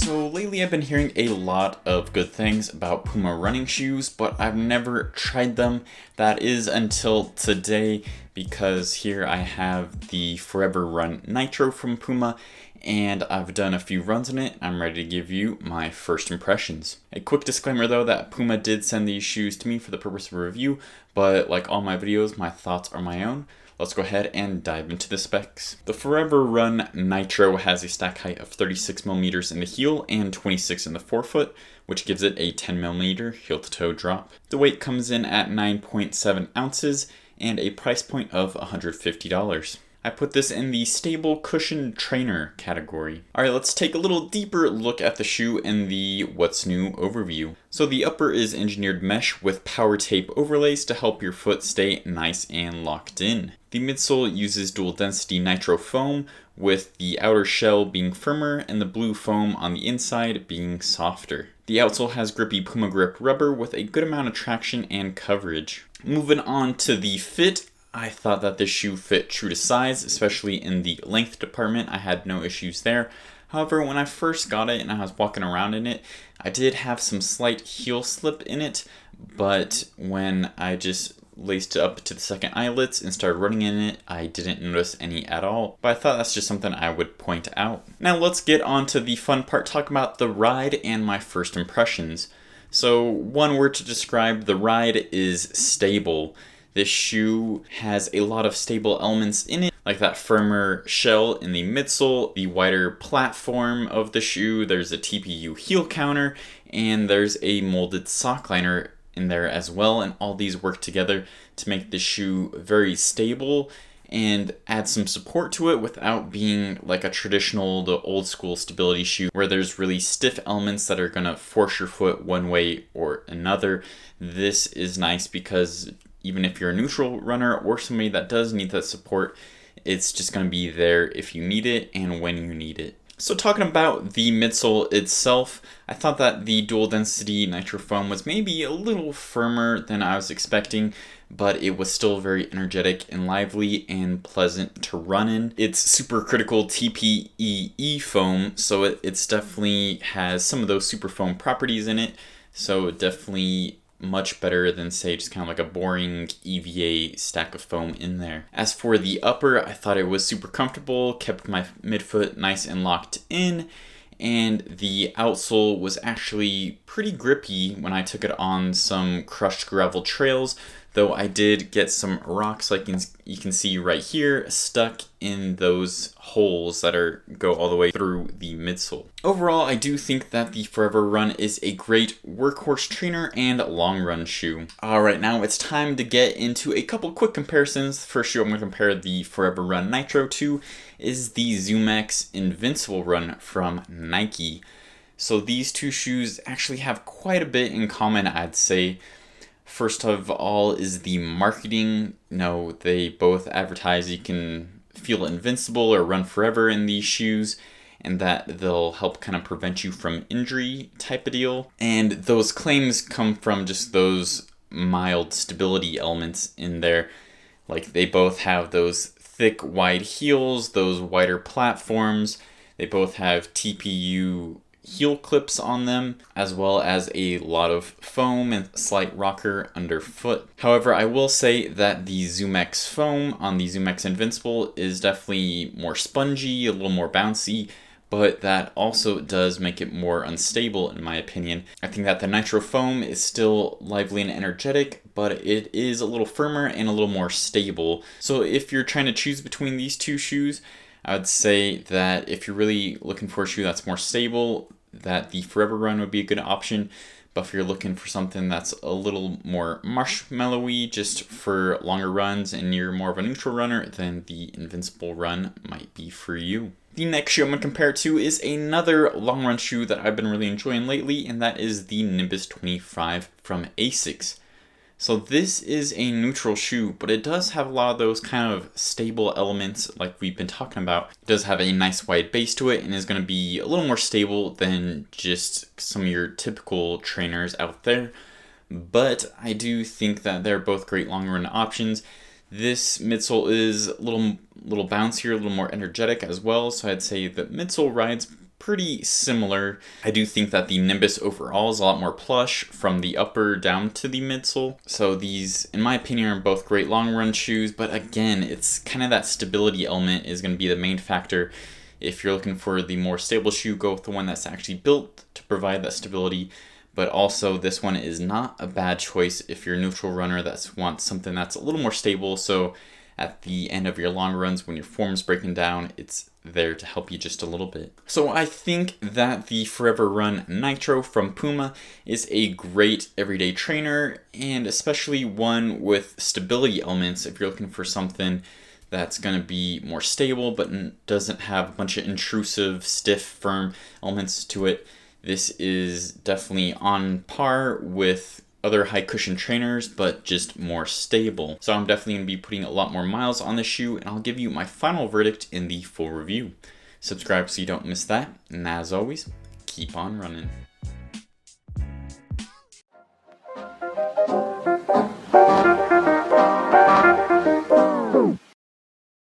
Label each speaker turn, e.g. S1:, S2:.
S1: So lately I've been hearing a lot of good things about Puma running shoes, but I've never tried them. That is until today, because here I have the ForeverRUN Nitro from Puma, and I've done a few runs in it. I'm ready to give you my first impressions. A quick disclaimer though, that Puma did send these shoes to me for the purpose of a review, but like all my videos, my thoughts are my own. Let's go ahead and dive into the specs. The ForeverRUN Nitro has a stack height of 36mm in the heel and 26 in the forefoot, which gives it a 10mm heel-to-toe drop. The weight comes in at 9.7 ounces and a price point of $150. I put this in the stable cushion trainer category. Alright, let's take a little deeper look at the shoe in the what's new overview. So the upper is engineered mesh with power tape overlays to help your foot stay nice and locked in. The midsole uses dual density nitro foam, with the outer shell being firmer and the blue foam on the inside being softer. The outsole has grippy Puma grip rubber with a good amount of traction and coverage. Moving on to the fit, I thought that this shoe fit true to size, especially in the length department. I had no issues there. However, when I first got it and I was walking around in it, I did have some slight heel slip in it, but when I just laced it up to the second eyelets and started running in it, I didn't notice any at all, but I thought that's just something I would point out. Now let's get on to the fun part, talk about the ride and my first impressions. So one word to describe the ride is stable. This shoe has a lot of stable elements in it, like that firmer shell in the midsole, the wider platform of the shoe, there's a TPU heel counter, and there's a molded sock liner in there as well, and all these work together to make the shoe very stable and add some support to it without being like a traditional, the old school stability shoe where there's really stiff elements that are gonna force your foot one way or another. This is nice because even if you're a neutral runner or somebody that does need that support, it's just going to be there if you need it and when you need it. So talking about the midsole itself, I thought that the dual density nitro foam was maybe a little firmer than I was expecting, but it was still very energetic and lively and pleasant to run in. It's supercritical TPEE foam, so it's definitely has some of those super foam properties in it, so it definitely much better than, say, just kind of like a boring EVA stack of foam in there. As for the upper, I thought it was super comfortable, kept my midfoot nice and locked in, and the outsole was actually pretty grippy when I took it on some crushed gravel trails, though I did get some rocks, like you can see right here, stuck in those holes that go all the way through the midsole. Overall, I do think that the ForeverRUN is a great workhorse trainer and long run shoe. Alright, now it's time to get into a couple quick comparisons. The first shoe I'm going to compare the ForeverRUN Nitro to is the ZoomX Invincible run from Nike. So these two shoes actually have quite a bit in common, I'd say. First of all is the marketing. No, they both advertise you can feel invincible or run forever in these shoes, and that they'll help kind of prevent you from injury type of deal. And those claims come from just those mild stability elements in there. Like they both have those thick, wide heels, those wider platforms. They both have TPU heel clips on them, as well as a lot of foam and slight rocker underfoot. However, I will say that the ZoomX foam on the ZoomX Invincible is definitely more spongy, a little more bouncy, but that also does make it more unstable in my opinion. I think that the Nitro foam is still lively and energetic, but it is a little firmer and a little more stable. So if you're trying to choose between these two shoes, I would say that if you're really looking for a shoe that's more stable, that the ForeverRUN would be a good option. But if you're looking for something that's a little more marshmallowy just for longer runs and you're more of a neutral runner, then the Invincible run might be for you. The next shoe I'm going to compare to is another long run shoe that I've been really enjoying lately, and that is the Nimbus 25 from Asics. So this is a neutral shoe, but it does have a lot of those kind of stable elements like we've been talking about. It does have a nice wide base to it and is going to be a little more stable than just some of your typical trainers out there. But I do think that they're both great long run options. This midsole is a little bouncier, a little more energetic as well. So I'd say the midsole rides pretty similar. I do think that the Nimbus overall is a lot more plush from the upper down to the midsole. So these, in my opinion, are both great long run shoes, but again, it's kind of that stability element is going to be the main factor. If you're looking for the more stable shoe, go with the one that's actually built to provide that stability. But also this one is not a bad choice if you're a neutral runner that wants something that's a little more stable. So at the end of your long runs, when your form's breaking down, it's there to help you just a little bit. So I think that the ForeverRUN Nitro from Puma is a great everyday trainer, and especially one with stability elements if you're looking for something that's going to be more stable but doesn't have a bunch of intrusive, stiff, firm elements to it. This is definitely on par with other high cushion trainers, but just more stable. So I'm definitely going to be putting a lot more miles on this shoe, and I'll give you my final verdict in the full review. Subscribe so you don't miss that, and as always, keep on running.